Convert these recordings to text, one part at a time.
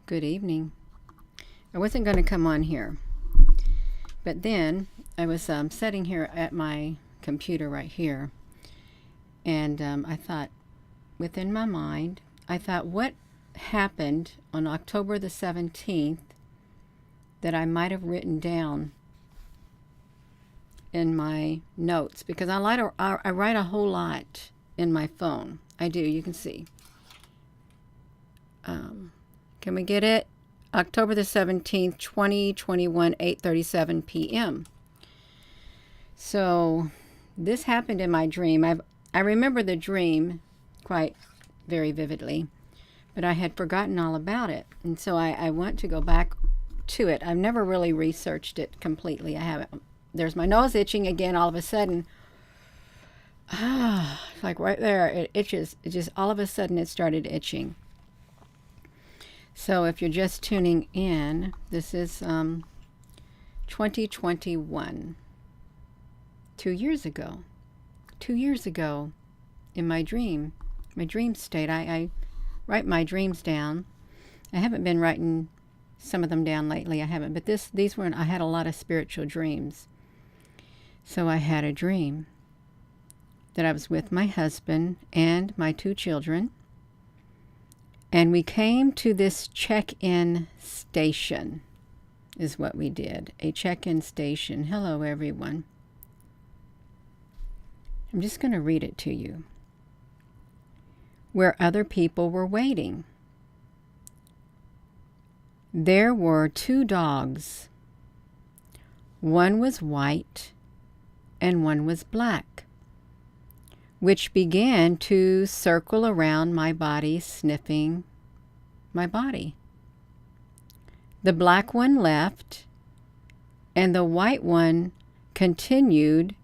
Good evening. I wasn't going to come on here, but then I was sitting here at my computer right here, and I thought, within my mind, I thought, what happened on October the 17th that I might have written down in my notes? Because I write a whole lot in my phone. I do, you can see. Can we get it? October the 17th, 2021, 8:37 p.m. So this happened in my dream. I remember the dream quite very vividly, but I had forgotten all about it. And so I want to go back to it. I've never really researched it completely. I haven't. There's my nose itching again all of a sudden. It's like right there, it itches. It just all of a sudden it started itching. So if you're just tuning in, this is 2021. 2 years ago. 2 years ago in my dream state. I write my dreams down. I haven't been writing some of them down lately. I haven't. But these weren't, I had a lot of spiritual dreams. So I had a dream that I was with my husband and my 2 children. And we came to this check-in station, is what we did. A check-in station. Hello, everyone. I'm just going to read it to you. Where other people were waiting. There were 2 dogs. One was white and one was black, which began to circle around my body, sniffing my body. The black one left, and the white one continued,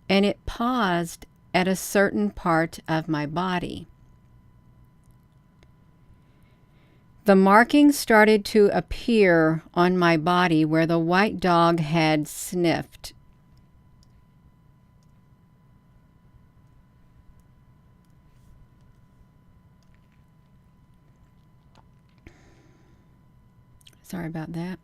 and it paused at a certain part of my body. The markings started to appear on my body where the white dog had sniffed. Sorry about that.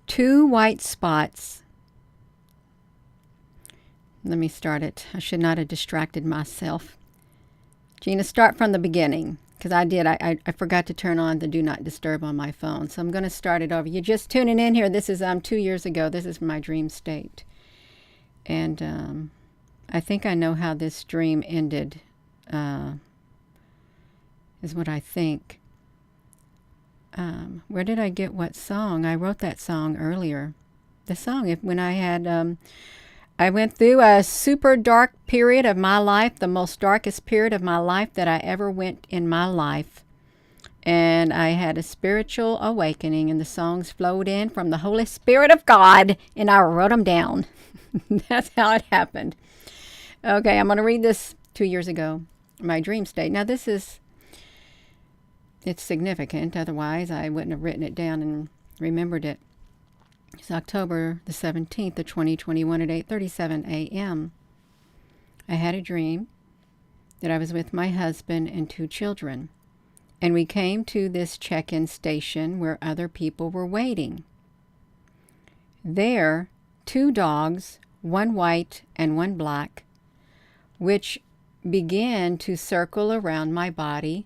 Two white spots. Let me start it. I should not have distracted myself. Gina, start from the beginning, because I did. I forgot to turn on the Do Not Disturb on my phone. So I'm going to start it over. You're just tuning in here. This is 2 years ago. This is my dream state. And I think I know how this dream ended, is what I think. Where did I get what song? I wrote that song earlier. The song, when I had... I went through a super dark period of my life, the most darkest period of my life that I ever went in my life. And I had a spiritual awakening, and the songs flowed in from the Holy Spirit of God, and I wrote them down. That's how it happened. Okay, I'm going to read this 2 years ago, my dream state. Now, it's significant. Otherwise, I wouldn't have written it down and remembered it. It's October the 17th of 2021 at 8:37 a.m. I had a dream that I was with my husband and 2 children, and we came to this check-in station where other people were waiting. There, 2 dogs, one white and one black, which began to circle around my body,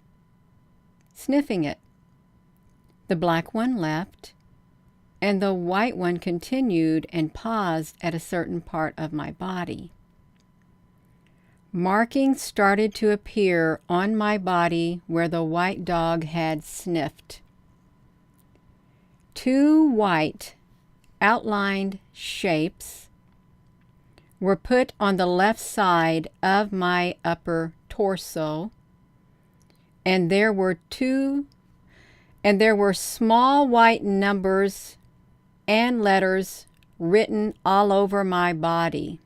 sniffing it. The black one left, and the white one continued and paused at a certain part of my body. Markings started to appear on my body where the white dog had sniffed. 2 white outlined shapes were put on the left side of my upper torso, and there were small white numbers and letters written all over my body.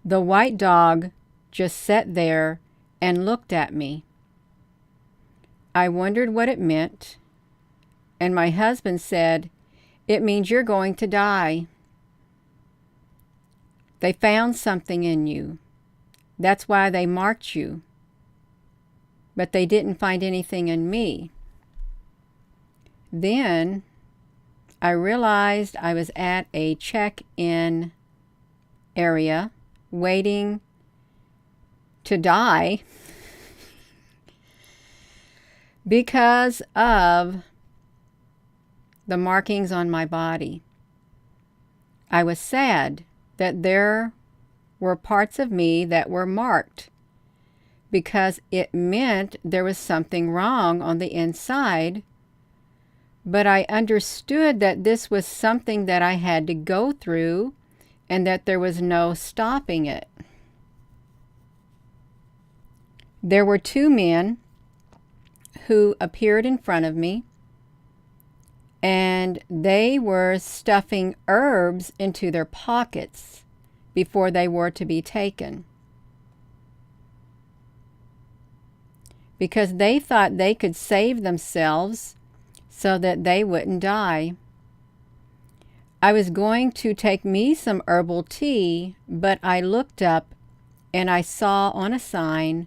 The white dog just sat there and looked at me. I wondered what it meant, and my husband said, "It means you're going to die. They found something in you. That's why they marked you. But they didn't find anything in me. Then I realized I was at a check-in area waiting to die because of the markings on my body. I was sad that there were parts of me that were marked because it meant there was something wrong on the inside, but I understood that this was something that I had to go through and that there was no stopping it. There were two men who appeared in front of me, and they were stuffing herbs into their pockets before they were to be taken, because they thought they could save themselves so that they wouldn't die. I was going to take me some herbal tea, but I looked up and I saw on a sign,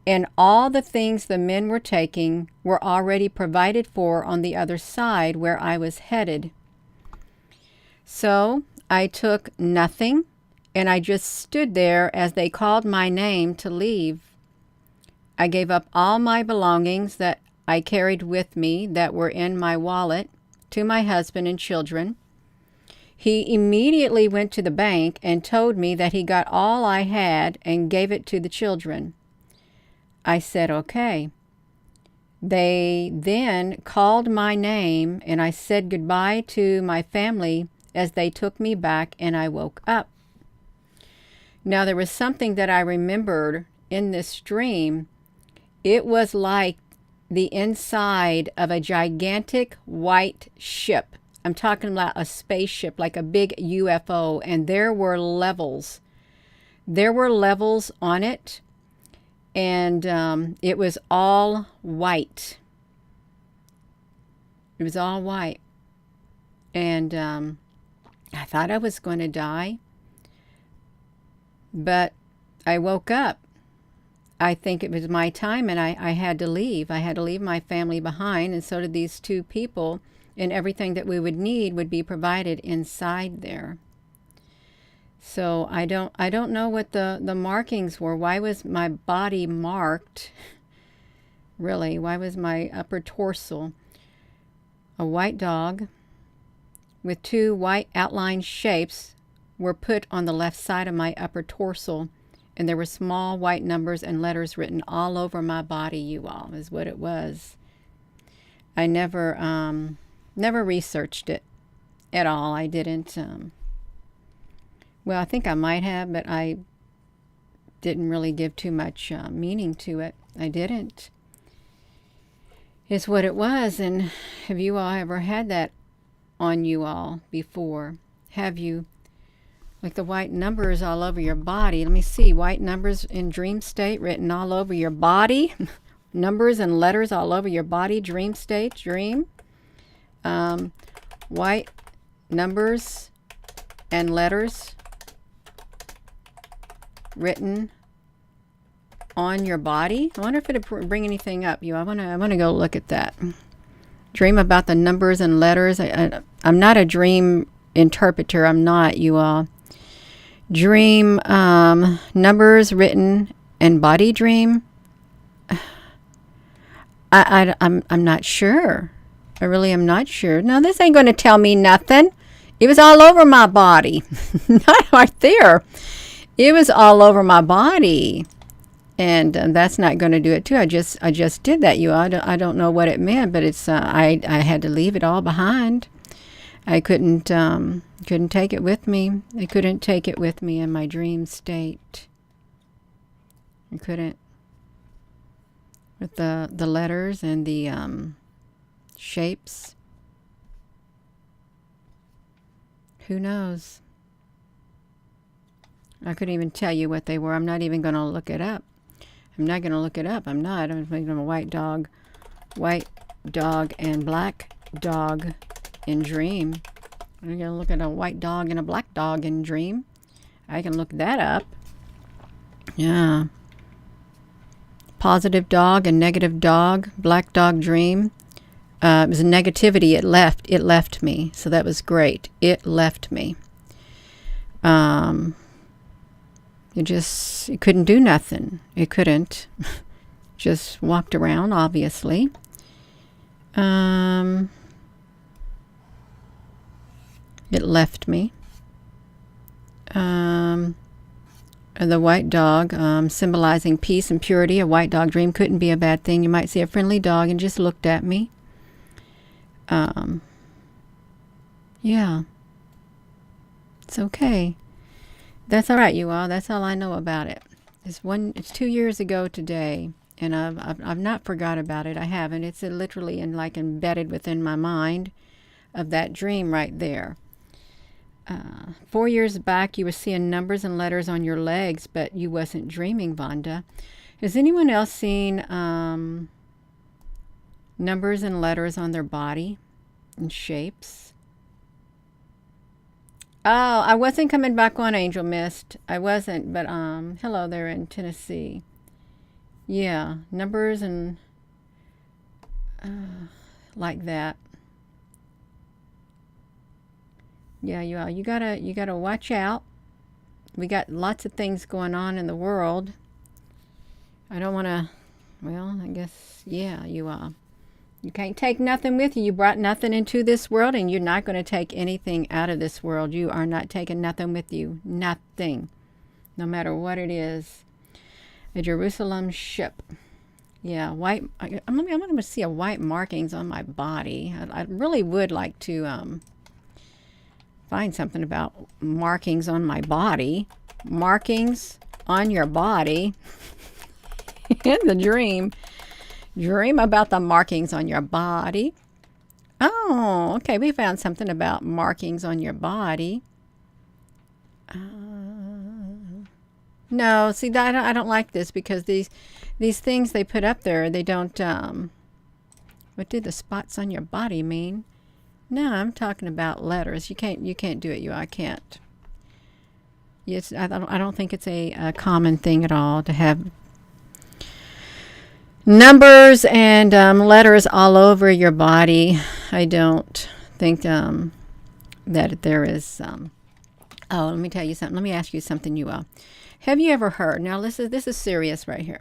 and all the things the men were taking were already provided for on the other side where I was headed. So I took nothing, and I just stood there as they called my name to leave. I gave up all my belongings that I carried with me that were in my wallet to my husband and children. He immediately went to the bank and told me that he got all I had and gave it to the children. I said, okay. They then called my name, and I said goodbye to my family as they took me back, and I woke up. Now, there was something that I remembered in this dream. It was like the inside of a gigantic white ship. I'm talking about a spaceship, like a big UFO, and there were levels. There were levels on it, and it was all white. It was all white. And I thought I was going to die, but I woke up. I think it was my time, and I had to leave. I had to leave my family behind, and so did these two people, and everything that we would need would be provided inside there. So I don't know what the markings were. Why was my body marked? Really, why was my upper torso a white dog with two white outlined shapes were put on the left side of my upper torso, and there were small white numbers and letters written all over my body, you all, is what it was. I never researched it at all. I didn't. Well, I think I might have, but I didn't really give too much meaning to it. I didn't. It's what it was. And have you all ever had that on you all before? Have you? Like the white numbers all over your body. Let me see. White numbers in dream state written all over your body. Numbers and letters all over your body. Dream state. Dream. White numbers and letters written on your body. I wonder if it'll bring anything up. I want to go look at that. Dream about the numbers and letters. I'm not a dream interpreter. I'm not, you all. Dream numbers written and body dream. I'm not sure. I really am not sure. No, this ain't going to tell me nothing. It was all over my body. Not right there. It was all over my body. And that's not going to do it too. I just did that, you all. I don't know what it meant, but it's I had to leave it all behind. I couldn't take it with me. I couldn't take it with me in my dream state. I couldn't. With the letters and the shapes. Who knows? I couldn't even tell you what they were. I'm not even going to look it up. I'm not going to look it up. I'm not. I'm thinking of a white dog and black dog in dream. I'm going to look at a white dog and a black dog in dream. I can look that up. Yeah. Positive dog and negative dog, black dog dream. It was negativity. It left me. So that was great. It left me. It couldn't do nothing. It couldn't. Just walked around, obviously. It left me. The white dog, symbolizing peace and purity. A white dog dream couldn't be a bad thing. You might see a friendly dog and just looked at me. Yeah. It's okay. That's all right, you all. That's all I know about it. It's 2 years ago today, and I've not forgot about it. I haven't. It's literally embedded within my mind of that dream right there. 4 years back, you were seeing numbers and letters on your legs, but you wasn't dreaming, Vonda. Has anyone else seen numbers and letters on their body and shapes? Oh, I wasn't coming back on Angel Mist. I wasn't, but hello there in Tennessee. Yeah, numbers and like that. Yeah, you gotta watch out. We got lots of things going on in the world. I don't want to. Well, I guess yeah, you can't take nothing with you. You brought nothing into this world, and you're not going to take anything out of this world. You are not taking nothing with you. Nothing. No matter what it is. A Jerusalem ship. Yeah, white. I'm going to see a white markings on my body. I really would like to find something about markings on my body. Markings on your body. In the dream. Dream about the markings on your body. Oh, okay. We found something about markings on your body. No, see, I don't like this because these things they put up there, they don't. What do the spots on your body mean? No, I'm talking about letters. You can't do it. I can't. Yes, I don't think it's a common thing at all to have numbers and letters all over your body. I don't think that there is. Oh, let me tell you something. Let me ask you something, you all. Have you ever heard? Now, this is serious right here.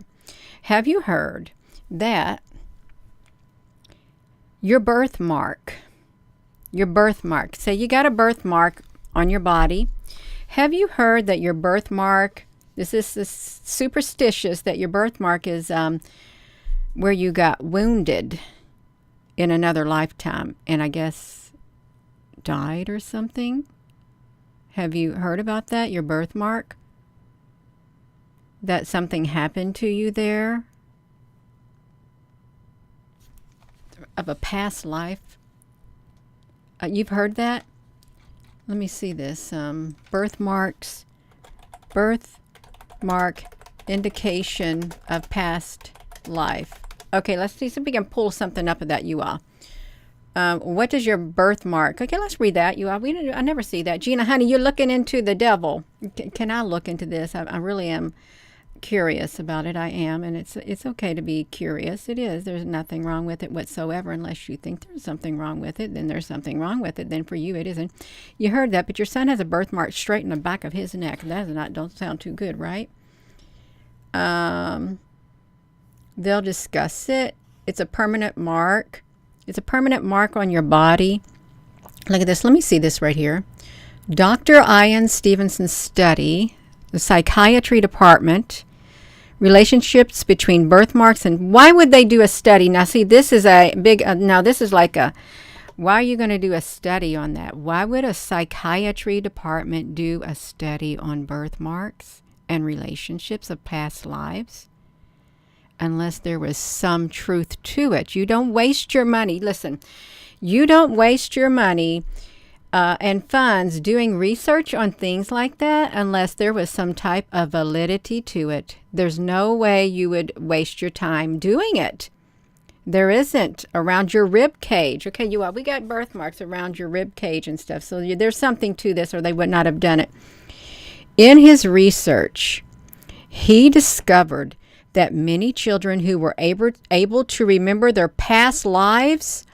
Have you heard that your birthmark? Say you got a birthmark on your body. Have you heard that your birthmark? This is superstitious that your birthmark is where you got wounded in another lifetime and I guess died or something. Have you heard about that? Your birthmark? That something happened to you there of a past life? You've heard that? Let me see this. Birthmark indication of past life. Okay, let's see if we can pull something up of that, you all. What does your birthmark? Okay, let's read that, you all. I never see that. Gina, honey, you're looking into the devil. Can I look into this? I really am curious about it. I am, and it's okay to be curious. It is. There's nothing wrong with it whatsoever, unless you think there's something wrong with it. Then there's something wrong with it. Then for you, it isn't. You heard that, but your son has a birthmark straight in the back of his neck. Don't sound too good, right? They'll discuss it. It's a permanent mark. It's a permanent mark on your body. Look at this. Let me see this right here. Dr. Ian Stevenson's study, the psychiatry department, relationships between birthmarks, and why would they do a study? Now, see, this is a big, this is like why are you going to do a study on that? Why would a psychiatry department do a study on birthmarks and relationships of past lives? Unless there was some truth to it. You don't waste your money. Listen, you don't waste your money and funds doing research on things like that unless there was some type of validity to it. There's no way you would waste your time doing it. There isn't. Around your rib cage. Okay, we got birthmarks around your rib cage and stuff. So there's something to this or they would not have done it. In his research, He discovered that many children who were able to remember their past lives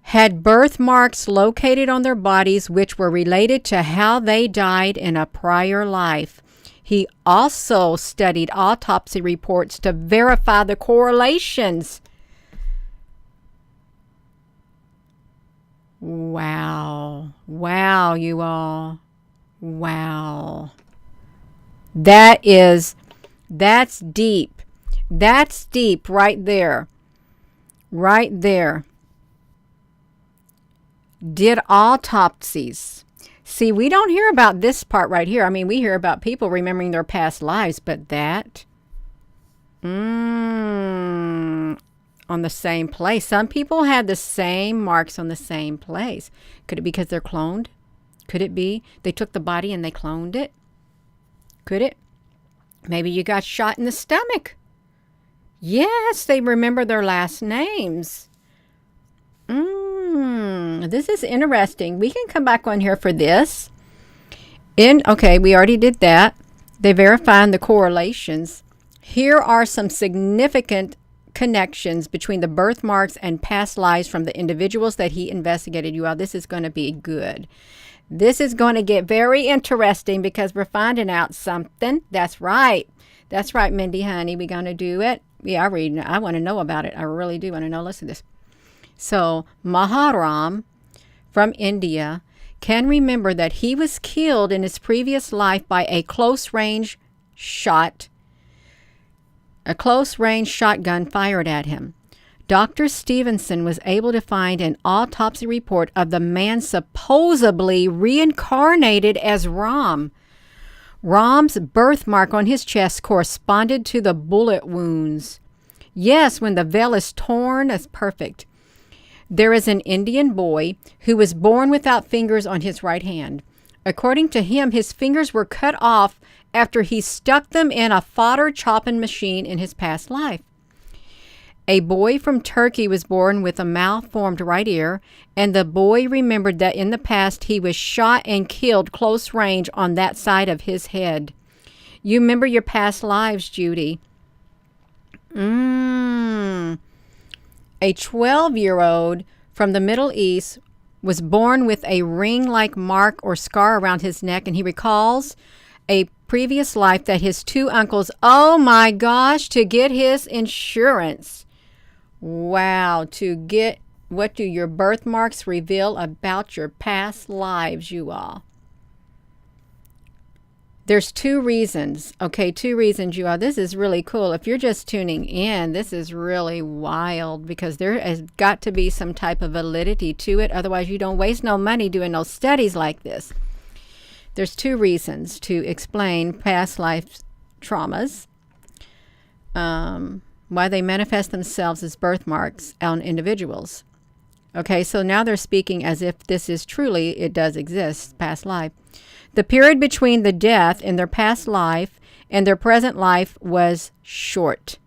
had birthmarks located on their bodies which were related to how they died in a prior life. He also studied autopsy reports to verify the correlations. Wow. Wow, you all. Wow. That's deep. That's deep right there. Right there. Did autopsies. See, we don't hear about this part right here. I mean, we hear about people remembering their past lives, but that on the same place. Some people had the same marks on the same place. Could it be because they're cloned? Could it be they took the body and they cloned it? Could it? Maybe you got shot in the stomach. Yes, they remember their last names. This is interesting. We can come back on here for this. Okay, we already did that. They verified the correlations. Here are some significant connections between the birthmarks and past lives from the individuals that he investigated. You all, this is going to be good. This is going to get very interesting because we're finding out something. That's right. That's right, Mindy, honey. We're going to do it. Yeah, I want to know about it. I really do want to know. Listen to this. So, Maharam from India can remember that he was killed in his previous life by a close-range shotgun fired at him. Dr. Stevenson was able to find an autopsy report of the man supposedly reincarnated as Ram. Ram's birthmark on his chest corresponded to the bullet wounds. Yes, when the veil is torn, that's perfect. There is an Indian boy who was born without fingers on his right hand. According to him, his fingers were cut off after he stuck them in a fodder chopping machine in his past life. A boy from Turkey was born with a malformed right ear, and the boy remembered that in the past he was shot and killed close range on that side of his head. You remember your past lives, Judy. A 12-year-old from the Middle East was born with a ring-like mark or scar around his neck, and he recalls a previous life that his two uncles, oh my gosh, to get his insurance. Wow, what do your birthmarks reveal about your past lives, you all? There's two reasons, you all. This is really cool. If you're just tuning in, this is really wild because there has got to be some type of validity to it. Otherwise, you don't waste no money doing no studies like this. There's two reasons to explain past life traumas, why they manifest themselves as birthmarks on individuals. Okay, so now they're speaking as if this is truly, it does exist, past life. The period between the death in their past life and their present life was short.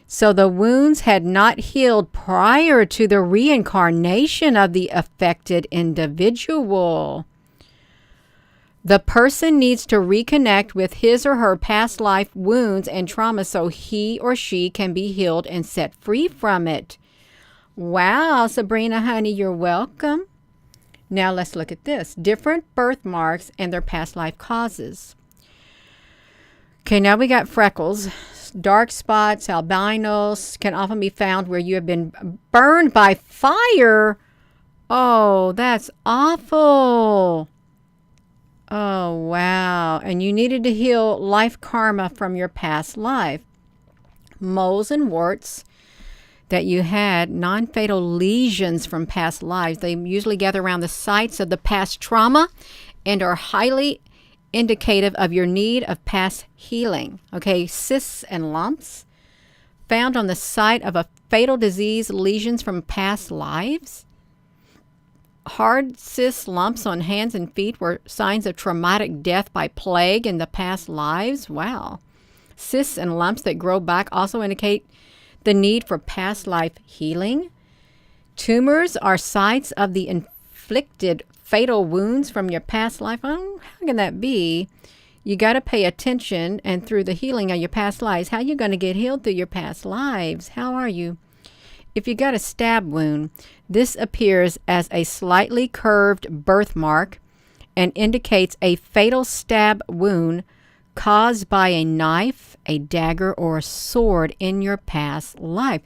So the wounds had not healed prior to the reincarnation of the affected individual. The person needs to reconnect with his or her past life wounds and trauma so he or she can be healed and set free from it. Wow, Sabrina, honey, you're welcome. Now let's look at this. Different birthmarks and their past life causes. Okay, now we got freckles. Dark spots, albinos can often be found where you have been burned by fire. Oh, that's awful. Oh, wow. And you needed to heal life karma from your past life. Moles and warts that you had, non-fatal lesions from past lives. They usually gather around the sites of the past trauma and are highly indicative of your need of past healing. Okay, cysts and lumps found on the site of a fatal disease, lesions from past lives. Hard cyst lumps on hands and feet were signs of traumatic death by plague in the past lives. Wow. Cysts and lumps that grow back also indicate the need for past life healing. Tumors are sites of the inflicted fatal wounds from your past life. Oh, how can that be? You got to pay attention, and through the healing of your past lives, how you going to get healed through your past lives? How are you? If you got a stab wound, this appears as a slightly curved birthmark and indicates a fatal stab wound caused by a knife, a dagger, or a sword in your past life.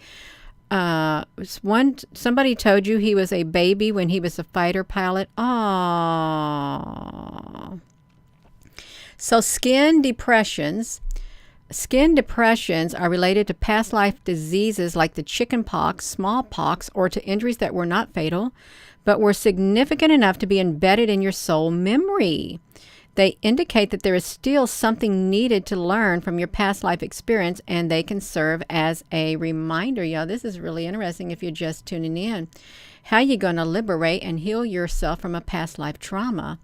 Somebody told you he was a baby when he was a fighter pilot. Aww. So skin depressions are related to past life diseases like the chicken pox, smallpox, or to injuries that were not fatal, but were significant enough to be embedded in your soul memory. They indicate that there is still something needed to learn from your past life experience, and they can serve as a reminder. Y'all, this is really interesting if you're just tuning in. How are you going to liberate and heal yourself from a past life trauma?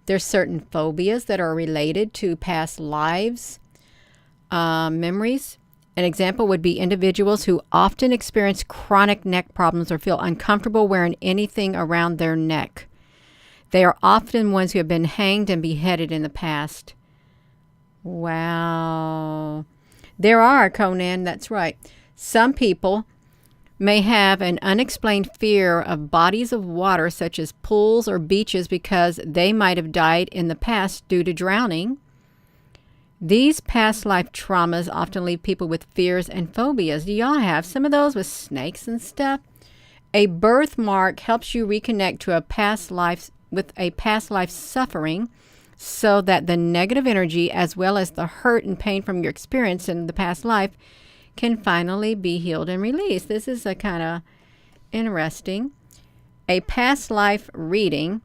There's certain phobias that are related to past lives memories. An example would be individuals who often experience chronic neck problems or feel uncomfortable wearing anything around their neck. They are often ones who have been hanged and beheaded in the past. Wow. There are, Conan, that's right. Some people may have an unexplained fear of bodies of water such as pools or beaches because they might have died in the past due to drowning. These past life traumas often leave people with fears and phobias. Do y'all have some of those with snakes and stuff? A birthmark helps you reconnect to a past life with a past life suffering so that the negative energy as well as the hurt and pain from your experience in the past life can finally be healed and released. This is a kind of interesting. A past life reading,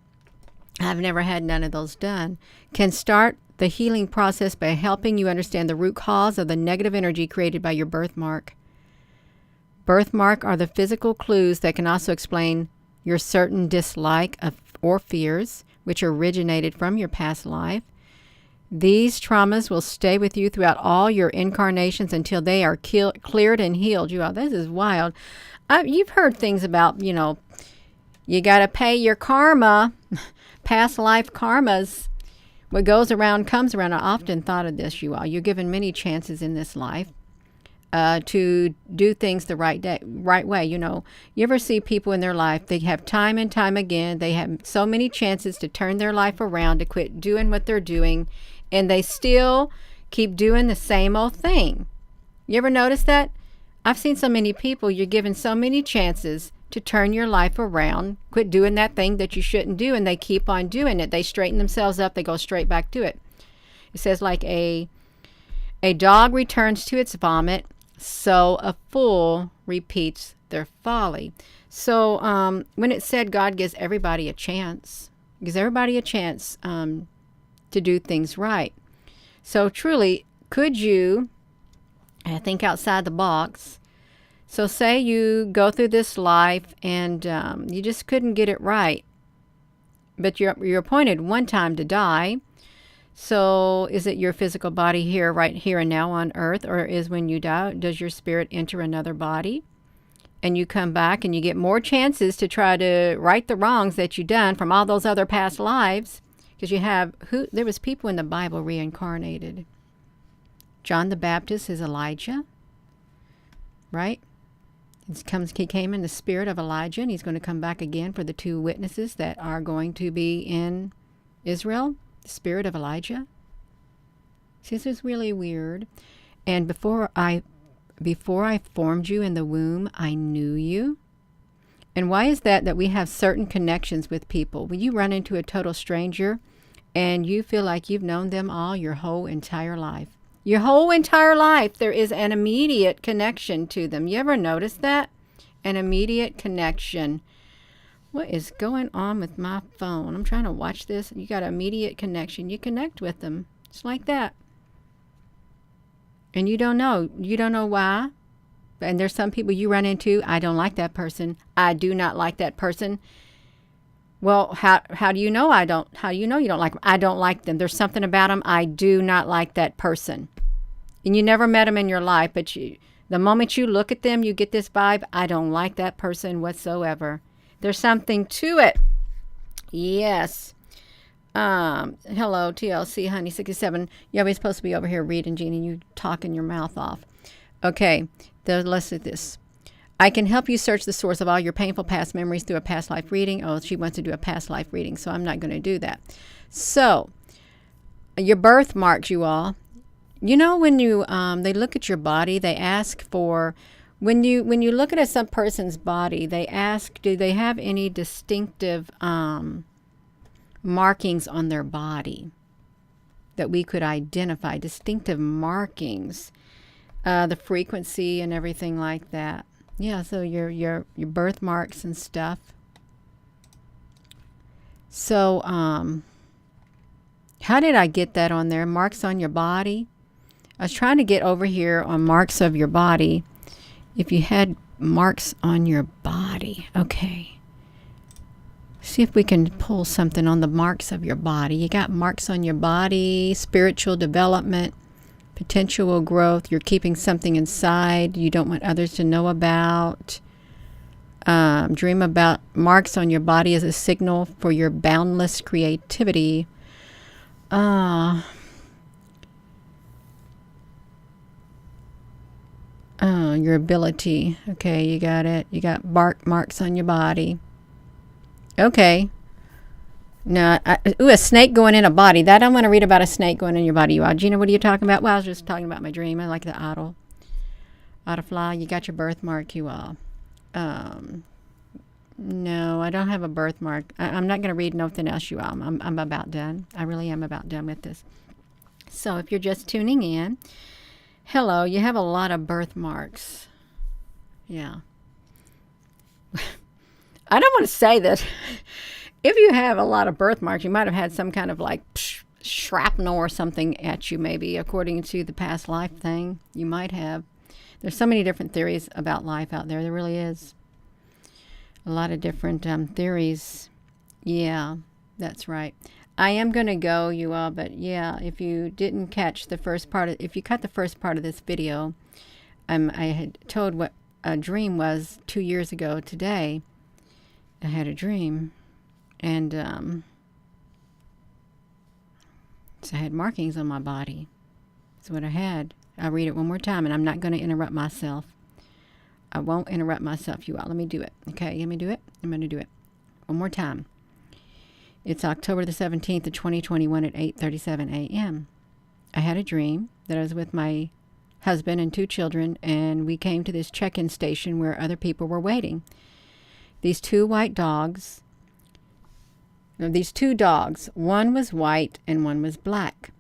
I've never had none of those done, can start the healing process by helping you understand the root cause of the negative energy created by your birthmark. Birthmark are the physical clues that can also explain your certain dislike of or fears, which originated from your past life. These traumas will stay with you throughout all your incarnations until they are cleared and healed. This is wild. You've heard things about, you got to pay your karma, past life karmas. What goes around comes around. I often thought of this, you all. You're given many chances in this life to do things the right way. You ever see people in their life, they have time and time again, they have so many chances to turn their life around, to quit doing what they're doing, and they still keep doing the same old thing. You ever notice that? I've seen so many people, you're given so many chances to turn your life around, quit doing that thing that you shouldn't do, and they keep on doing it. They straighten themselves up, they go straight back to it. It says like a dog returns to its vomit, so a fool repeats their folly. So when it said God gives everybody a chance, to do things right. So truly, could you, I think outside the box, so say you go through this life and you just couldn't get it right, but you're appointed one time to die. So is it your physical body here, right here and now on earth, or is when you die, does your spirit enter another body? And you come back and you get more chances to try to right the wrongs that you've done from all those other past lives. Because there was people in the Bible reincarnated. John the Baptist is Elijah, right? He came in the spirit of Elijah, and he's going to come back again for the two witnesses that are going to be in Israel. The spirit of Elijah. See, this is really weird. And before I formed you in the womb, I knew you. And why is that we have certain connections with people? When you run into a total stranger and you feel like you've known them all your whole entire life. Your whole entire life, there is an immediate connection to them. You ever notice that? An immediate connection. What is going on with my phone? I'm trying to watch this. You got an immediate connection. You connect with them. It's like that. And you don't know. You don't know why. And there's some people you run into, I don't like that person. I do not like that person. Well, how do you know how do you know you don't like them? I don't like them. There's something about them. I do not like that person. And you never met them in your life, but the moment you look at them, you get this vibe, I don't like that person whatsoever. There's something to it. Yes. Hello, TLC Honey 67. You're always supposed to be over here reading, Jeannie. You talking your mouth off. Okay, let's do this. I can help you search the source of all your painful past memories through a past life reading. Oh, she wants to do a past life reading, so I'm not going to do that. So, your birthmarks, you all. You know, when you they look at your body, they ask for when you look at some person's body, they ask, do they have any distinctive markings on their body that we could identify, distinctive markings, the frequency and everything like that. Yeah, so your birthmarks and stuff. So how did I get that on there? Marks on your body. I was trying to get over here on marks of your body. If you had marks on your body. Okay. See if we can pull something on the marks of your body. You got marks on your body, spiritual development, potential growth. You're keeping something inside you don't want others to know about. Dream about marks on your body as a signal for your boundless creativity. Your ability. Okay, you got it. You got marks on your body. Okay. Now, a snake going in a body. That I want to read about a snake going in your body. You all, Gina, what are you talking about? Well, I was just talking about my dream. I like the otter fly. You got your birthmark, you all. No, I don't have a birthmark. I'm not going to read nothing else, you all. I'm about done. I really am about done with this. So if you're just tuning in, hello, you have a lot of birthmarks. Yeah. I don't want to say that. If you have a lot of birthmarks, you might have had some kind of like shrapnel or something at you, maybe, according to the past life thing. You might have. There's so many different theories about life out there. There really is. A lot of different theories. Yeah, that's right. I am going to go, you all, but yeah, if you didn't catch the first part, if you cut the first part of this video, I had told what a dream was 2 years ago today. I had a dream, and so I had markings on my body. That's what I had. I'll read it one more time, and I'm not going to interrupt myself. I won't interrupt myself, you all. Let me do it. Okay, let me do it. I'm going to do it one more time. It's October the 17th of 2021 at 8:37 a.m. I had a dream that I was with my husband and 2 children, and we came to this check-in station where other people were waiting. These 2 dogs, one was white and one was black,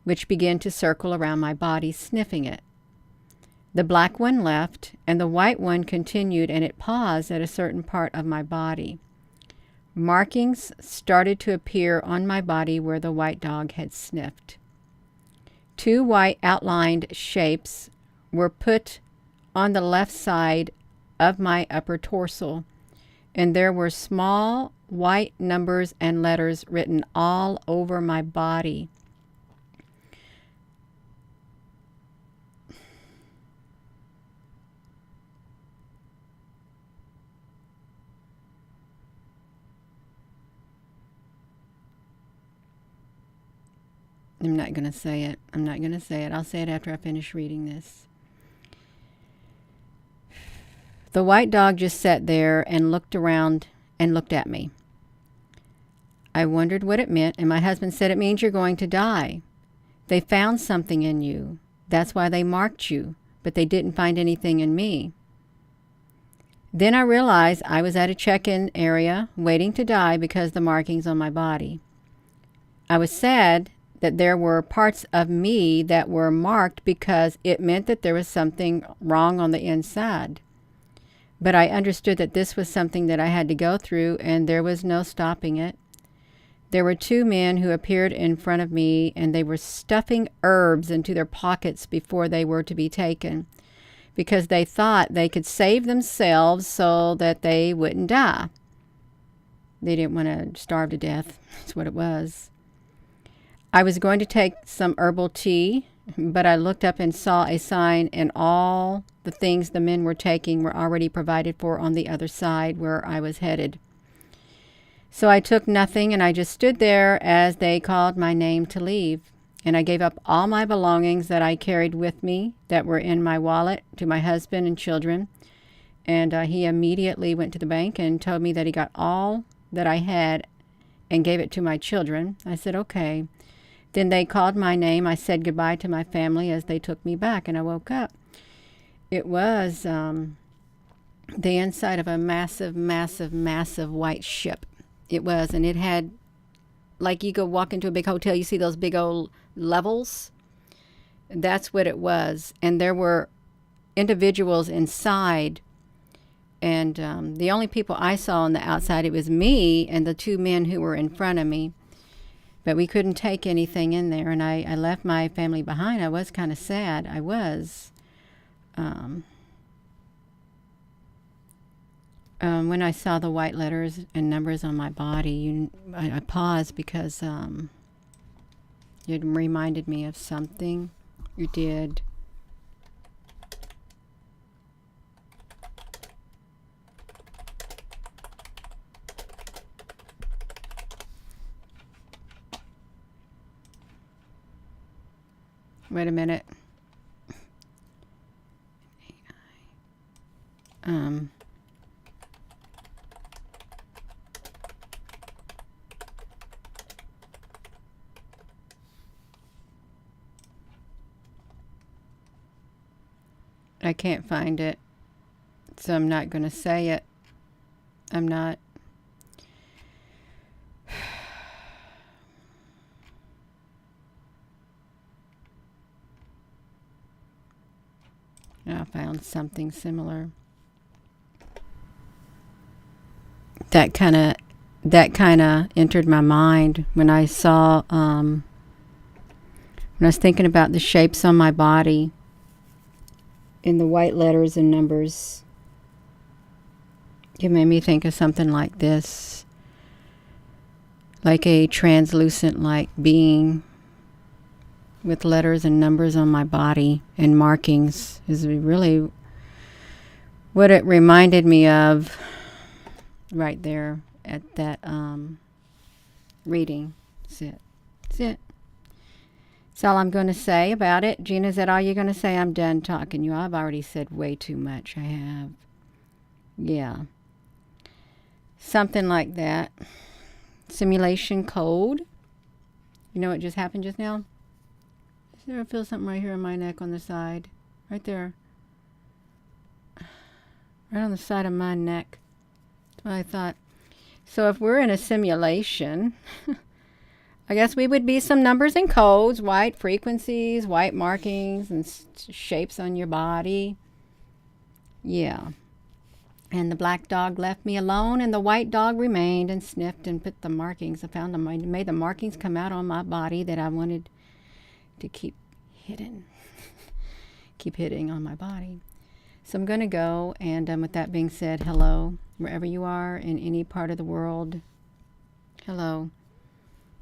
which began to circle around my body, sniffing it. The black one left, and the white one continued, and it paused at a certain part of my body. Markings started to appear on my body where the white dog had sniffed. 2 white outlined shapes were put on the left side of my upper torso, and there were small white numbers and letters written all over my body. I'm not going to say it. I'm not going to say it. I'll say it after I finish reading this. The white dog just sat there and looked around and looked at me. I wondered what it meant, and my husband said, it means you're going to die. They found something in you. That's why they marked you, but they didn't find anything in me. Then I realized I was at a check-in area waiting to die because of the markings on my body. I was sad that there were parts of me that were marked because it meant that there was something wrong on the inside. But I understood that this was something that I had to go through, and there was no stopping it. There were 2 men who appeared in front of me, and they were stuffing herbs into their pockets before they were to be taken, because they thought they could save themselves so that they wouldn't die. They didn't want to starve to death. That's what it was. I was going to take some herbal tea, but I looked up and saw a sign, and all the things the men were taking were already provided for on the other side where I was headed. So I took nothing, and I just stood there as they called my name to leave. And I gave up all my belongings that I carried with me that were in my wallet to my husband and children. And he immediately went to the bank and told me that he got all that I had and gave it to my children. I said, okay. Then they called my name. I said goodbye to my family as they took me back, and I woke up. It was the inside of a massive, massive, massive white ship. It was, and it had, like you go walk into a big hotel, you see those big old levels? That's what it was. And there were individuals inside, and the only people I saw on the outside, it was me and the two men who were in front of me. But we couldn't take anything in there, and I left my family behind. I was kind of sad. I was. When I saw the white letters and numbers on my body, I paused because it reminded me of something you did. Wait a minute. I can't find it, so I'm not going to say it. I'm not. I found something similar. That kind of entered my mind when I saw when I was thinking about the shapes on my body in the white letters and numbers. It made me think of something like this, like a translucent like being with letters and numbers on my body and markings is really what it reminded me of right there at that reading. That's it. That's it. That's all I'm going to say about it. Gina, is that all you're going to say? I'm done talking. I've already said way too much. I have. Yeah. Something like that. Simulation code. You know what just happened just now? I feel something right here in my neck on the side. Right there. Right on the side of my neck. That's what I thought. So if we're in a simulation, I guess we would be some numbers and codes, white frequencies, white markings, and shapes on your body. Yeah. And the black dog left me alone, and the white dog remained and sniffed and put the markings. I found them. I made the markings come out on my body that I wanted to keep hidden. Keep hitting on my body. So I'm going to go, and with that being said, hello, wherever you are in any part of the world. Hello.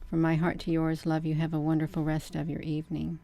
From my heart to yours, love you. Have a wonderful rest of your evening.